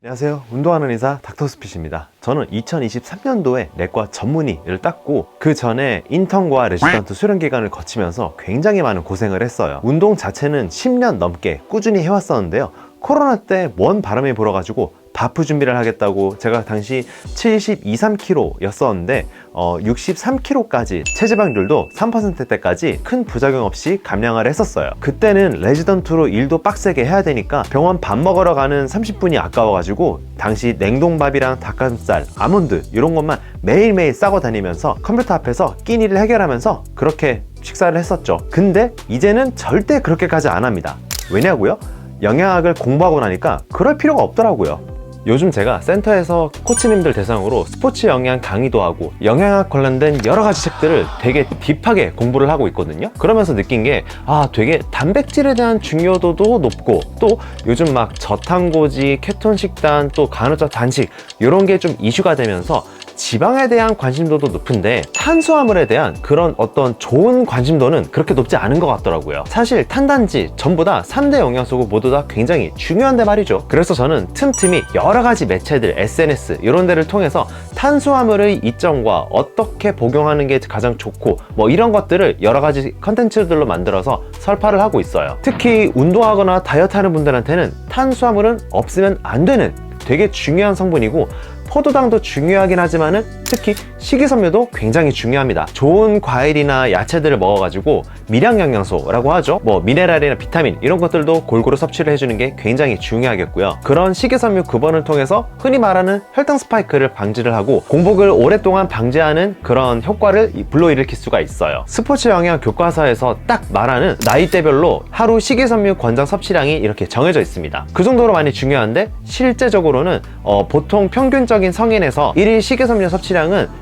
안녕하세요. 운동하는 의사 닥터스핏입니다. 저는 2023년도에 내과 전문의를 땄고 그 전에 인턴과 레지던트 수련 기간을 거치면서 굉장히 많은 고생을 했어요. 운동 자체는 10년 넘게 꾸준히 해왔었는데요. 코로나 때 먼 바람이 불어가지고 바프 준비를 하겠다고 제가 당시 72, 3kg 였었는데 63kg까지 체지방률도 3%대까지 큰 부작용 없이 감량을 했었어요. 그때는 레지던트로 일도 빡세게 해야 되니까 병원 밥 먹으러 가는 30분이 아까워가지고 당시 냉동밥이랑 닭가슴살, 아몬드 이런 것만 매일매일 싸고 다니면서 컴퓨터 앞에서 끼니를 해결하면서 그렇게 식사를 했었죠. 근데 이제는 절대 그렇게까지 안 합니다. 왜냐고요? 영양학을 공부하고 나니까 그럴 필요가 없더라고요. 요즘 제가 센터에서 코치님들 대상으로 스포츠 영양 강의도 하고 영양학 관련된 여러 가지 책들을 되게 딥하게 공부를 하고 있거든요. 그러면서 느낀 게 되게 단백질에 대한 중요도도 높고 또 요즘 막 저탄고지, 케톤 식단, 또 간헐적 단식 이런 게 좀 이슈가 되면서 지방에 대한 관심도도 높은데 탄수화물에 대한 그런 어떤 좋은 관심도는 그렇게 높지 않은 것 같더라고요. 사실 탄단지 전부 다 3대 영양소고 모두 다 굉장히 중요한데 말이죠. 그래서 저는 틈틈이 여러 가지 매체들, SNS 이런 데를 통해서 탄수화물의 이점과 어떻게 복용하는 게 가장 좋고 뭐 이런 것들을 여러 가지 컨텐츠들로 만들어서 설파를 하고 있어요. 특히 운동하거나 다이어트 하는 분들한테는 탄수화물은 없으면 안 되는 되게 중요한 성분이고 포도당도 중요하긴 하지만은 특히 식이섬유도 굉장히 중요합니다. 좋은 과일이나 야채들을 먹어가지고 미량 영양소라고 하죠. 뭐 미네랄이나 비타민 이런 것들도 골고루 섭취를 해주는 게 굉장히 중요하겠고요. 그런 식이섬유 급원을 통해서 흔히 말하는 혈당 스파이크를 방지를 하고 공복을 오랫동안 방지하는 그런 효과를 불러일으킬 수가 있어요. 스포츠 영양 교과서에서 딱 말하는 나이대별로 하루 식이섬유 권장 섭취량이 이렇게 정해져 있습니다. 그 정도로 많이 중요한데 실제적으로는 보통 평균적인 성인에서 1일 식이섬유 섭취량은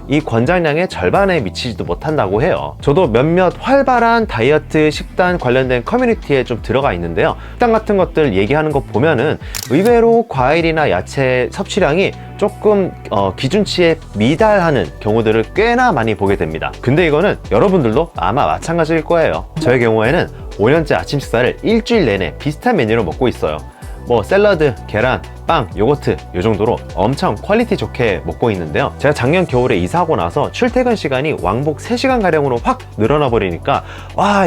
이 권장량의 절반에 미치지도 못한다고 해요. 저도 몇몇 활발한 다이어트 식단 관련된 커뮤니티에 좀 들어가 있는데요. 식단 같은 것들 얘기하는 거 보면은 의외로 과일이나 야채 섭취량이 조금 기준치에 미달하는 경우들을 꽤나 많이 보게 됩니다. 근데 이거는 여러분들도 아마 마찬가지일 거예요. 저의 경우에는 5년째 아침 식사를 일주일 내내 비슷한 메뉴로 먹고 있어요. 뭐 샐러드, 계란, 빵, 요거트 이 정도로 엄청 퀄리티 좋게 먹고 있는데요. 제가 작년 겨울에 이사하고 나서 출퇴근 시간이 왕복 3시간 가량으로 확 늘어나 버리니까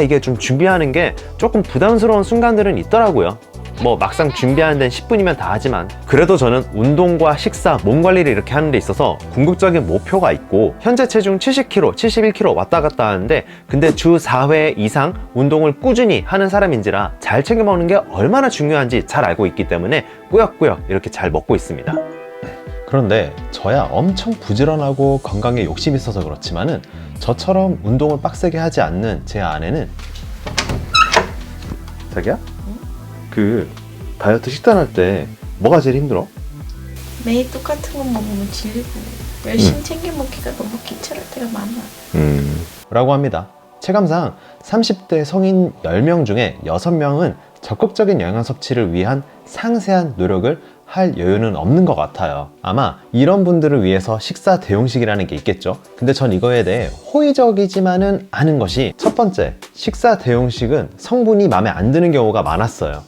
이게 좀 준비하는 게 조금 부담스러운 순간들은 있더라고요. 뭐 막상 준비하는 데는 10분이면 다 하지만 그래도 저는 운동과 식사, 몸 관리를 이렇게 하는 데 있어서 궁극적인 목표가 있고 현재 체중 70kg, 71kg 왔다 갔다 하는데 근데 주 4회 이상 운동을 꾸준히 하는 사람인지라 잘 챙겨 먹는 게 얼마나 중요한지 잘 알고 있기 때문에 꾸역꾸역 이렇게 잘 먹고 있습니다. 그런데 저야 엄청 부지런하고 건강에 욕심이 있어서 그렇지만은 저처럼 운동을 빡세게 하지 않는 제 아내는 자기야? 그 다이어트 식단할 때 뭐가 제일 힘들어? 매일 똑같은 거 먹으면 질리고 열심히 챙겨 먹기가 너무 귀찮을 때가 많아. 라고 합니다. 체감상 30대 성인 10명 중에 6명은 적극적인 영양 섭취를 위한 상세한 노력을 할 여유는 없는 것 같아요. 아마 이런 분들을 위해서 식사 대용식이라는 게 있겠죠. 근데 전 이거에 대해 호의적이지만은 않은 것이 첫 번째, 식사 대용식은 성분이 마음에 안 드는 경우가 많았어요.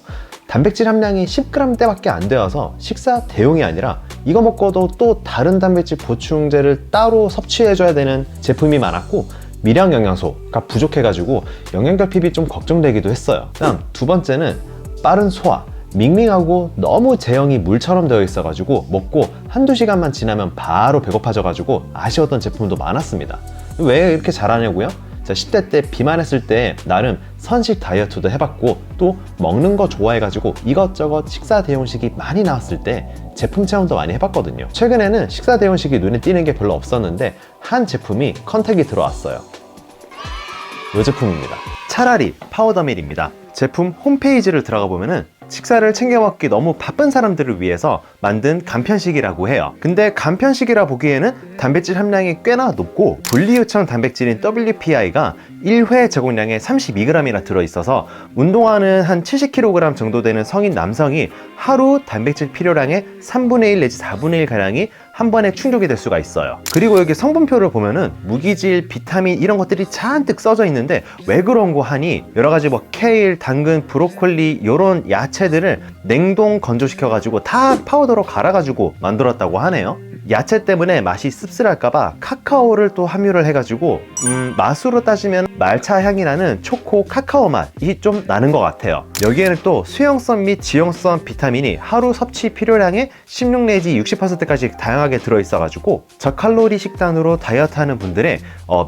단백질 함량이 10g대밖에 안 되어서 식사 대용이 아니라 이거 먹고도 또 다른 단백질 보충제를 따로 섭취해줘야 되는 제품이 많았고 미량 영양소가 부족해가지고 영양결핍이 좀 걱정되기도 했어요. 그다음 두 번째는 빠른 소화. 밍밍하고 너무 제형이 물처럼 되어 있어가지고 먹고 한두 시간만 지나면 바로 배고파져가지고 아쉬웠던 제품도 많았습니다. 왜 이렇게 잘하냐고요? 자, 10대 때 비만했을 때 나름 선식 다이어트도 해봤고 또 먹는 거 좋아해가지고 이것저것 식사 대용식이 많이 나왔을 때 제품 체험도 많이 해봤거든요. 최근에는 식사 대용식이 눈에 띄는 게 별로 없었는데 한 제품이 컨택이 들어왔어요. 이 제품입니다. 차라리 파우더밀입니다. 제품 홈페이지를 들어가 보면은 식사를 챙겨 먹기 너무 바쁜 사람들을 위해서 만든 간편식이라고 해요. 근데 간편식이라 보기에는 단백질 함량이 꽤나 높고 분리요청 단백질인 WPI가 1회 제공량에 32g이나 들어있어서 운동하는 한 70kg 정도 되는 성인 남성이 하루 단백질 필요량의 3분의 1 내지 4분의 1 가량이 한 번에 충족이 될 수가 있어요. 그리고 여기 성분표를 보면은 무기질, 비타민 이런 것들이 잔뜩 써져 있는데 왜 그런 거 하니 여러 가지 뭐 케일, 당근, 브로콜리 이런 야채들을 냉동 건조시켜 가지고 다 파우더로 갈아 가지고 만들었다고 하네요. 야채 때문에 맛이 씁쓸할까봐 카카오를 또 함유를 해가지고 맛으로 따지면 말차 향이 나는 초코 카카오 맛이 좀 나는 것 같아요. 여기에는 또 수용성 및 지용성 비타민이 하루 섭취 필요량의 16 내지 60%까지 다양하게 들어있어가지고 저칼로리 식단으로 다이어트 하는 분들의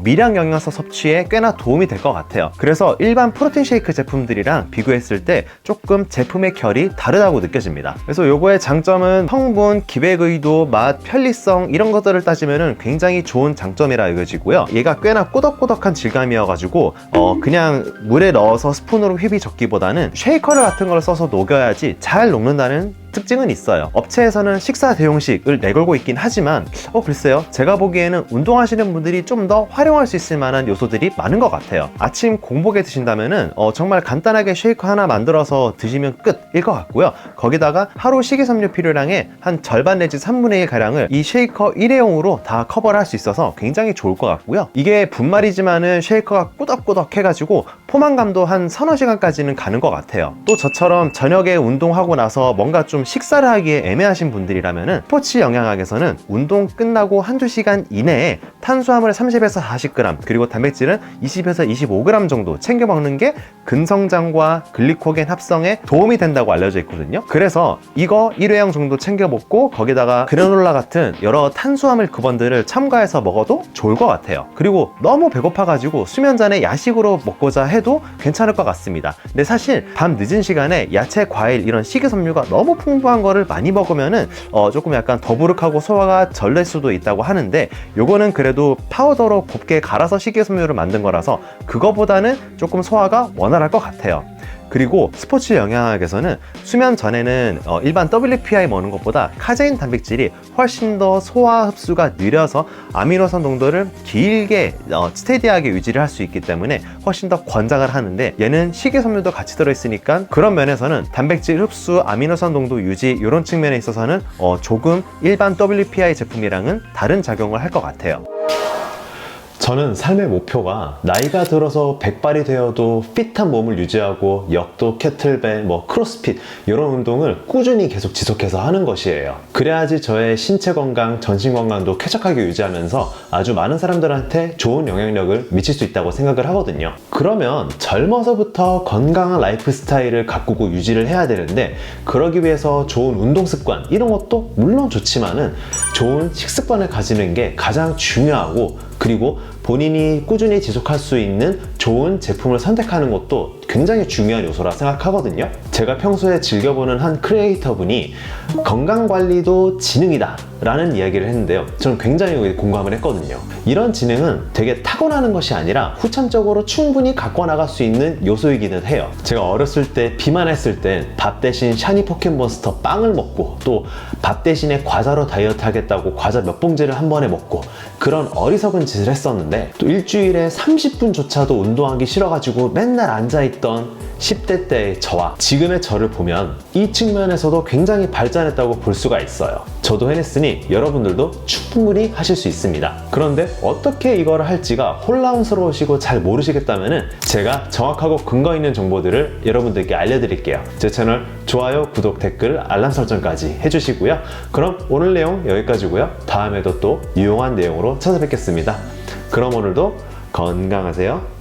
미량 영양소 섭취에 꽤나 도움이 될 것 같아요. 그래서 일반 프로틴 쉐이크 제품들이랑 비교했을 때 조금 제품의 결이 다르다고 느껴집니다. 그래서 요거의 장점은 성분, 기백 의도, 맛, 편리성 이런 것들을 따지면 굉장히 좋은 장점이라 여겨지고요. 얘가 꽤나 꾸덕꾸덕한 질감이어가지고 그냥 물에 넣어서 스푼으로 휘휘 적기보다는 쉐이커를 같은 걸 써서 녹여야지 잘 녹는다는 특징은 있어요. 업체에서는 식사 대용식을 내걸고 있긴 하지만 글쎄요, 제가 보기에는 운동하시는 분들이 좀 더 활용할 수 있을 만한 요소들이 많은 것 같아요. 아침 공복에 드신다면은 정말 간단하게 쉐이커 하나 만들어서 드시면 끝일 것 같고요. 거기다가 하루 식이섬유 필요량의 한 절반 내지 3분의 1 가량을 이 쉐이커 일회용으로 다 커버를 할 수 있어서 굉장히 좋을 것 같고요. 이게 분말이지만은 쉐이커가 꾸덕꾸덕 해가지고 포만감도 한 서너 시간까지는 가는 것 같아요. 또 저처럼 저녁에 운동하고 나서 뭔가 좀 식사를 하기에 애매하신 분들이라면은 스포츠 영양학에서는 운동 끝나고 한두 시간 이내에 탄수화물 30에서 40g 그리고 단백질은 20에서 25g 정도 챙겨 먹는 게 근성장과 글리코겐 합성에 도움이 된다고 알려져 있거든요. 그래서 이거 일회용 정도 챙겨 먹고 거기다가 그래놀라 같은 여러 탄수화물 구번들을 첨가해서 먹어도 좋을 것 같아요. 그리고 너무 배고파가지고 수면 전에 야식으로 먹고자 해도 괜찮을 것 같습니다. 근데 사실 밤 늦은 시간에 야채, 과일 이런 식이섬유가 너무 풍부한 거를 많이 먹으면은 조금 약간 더부룩하고 소화가 덜 될 수도 있다고 하는데 요거는 그래도 파우더로 곱게 갈아서 식이섬유를 만든 거라서 그거보다는 조금 소화가 원활할 것 같아요. 그리고 스포츠 영양학에서는 수면 전에는 일반 WPI 먹는 것보다 카제인 단백질이 훨씬 더 소화 흡수가 느려서 아미노산 농도를 길게 스테디하게 유지를 할 수 있기 때문에 훨씬 더 권장을 하는데 얘는 식이섬유도 같이 들어있으니까 그런 면에서는 단백질 흡수, 아미노산 농도 유지 이런 측면에 있어서는 조금 일반 WPI 제품이랑은 다른 작용을 할 것 같아요. 저는 삶의 목표가 나이가 들어서 백발이 되어도 핏한 몸을 유지하고 역도, 캐틀벨, 크로스핏 이런 운동을 꾸준히 계속 지속해서 하는 것이에요. 그래야지 저의 신체 건강, 전신 건강도 쾌적하게 유지하면서 아주 많은 사람들한테 좋은 영향력을 미칠 수 있다고 생각을 하거든요. 그러면 젊어서부터 건강한 라이프 스타일을 가꾸고 유지를 해야 되는데 그러기 위해서 좋은 운동 습관 이런 것도 물론 좋지만은 좋은 식습관을 가지는 게 가장 중요하고 그리고 본인이 꾸준히 지속할 수 있는 좋은 제품을 선택하는 것도 굉장히 중요한 요소라 생각하거든요. 제가 평소에 즐겨보는 한 크리에이터 분이 건강관리도 지능이다 라는 이야기를 했는데요. 저는 굉장히 공감을 했거든요. 이런 지능은 되게 타고나는 것이 아니라 후천적으로 충분히 갖고 나갈 수 있는 요소이기는 해요. 제가 어렸을 때 비만했을 때 밥 대신 샤니 포켓몬스터 빵을 먹고 또 밥 대신에 과자로 다이어트 하겠다고 과자 몇 봉지를 한 번에 먹고 그런 어리석은 짓을 했었는데 또 일주일에 30분조차도 운동하기 싫어가지고 맨날 앉아있던 10대 때의 저와 지금의 저를 보면 이 측면에서도 굉장히 발전했다고 볼 수가 있어요. 저도 해냈으니 여러분들도 충분히 하실 수 있습니다. 그런데 어떻게 이걸 할지가 혼란스러우시고 잘 모르시겠다면 제가 정확하고 근거 있는 정보들을 여러분들께 알려드릴게요. 제 채널 좋아요, 구독, 댓글, 알람 설정까지 해주시고요. 그럼 오늘 내용 여기까지고요. 다음에도 또 유용한 내용으로 찾아뵙겠습니다. 그럼 오늘도 건강하세요.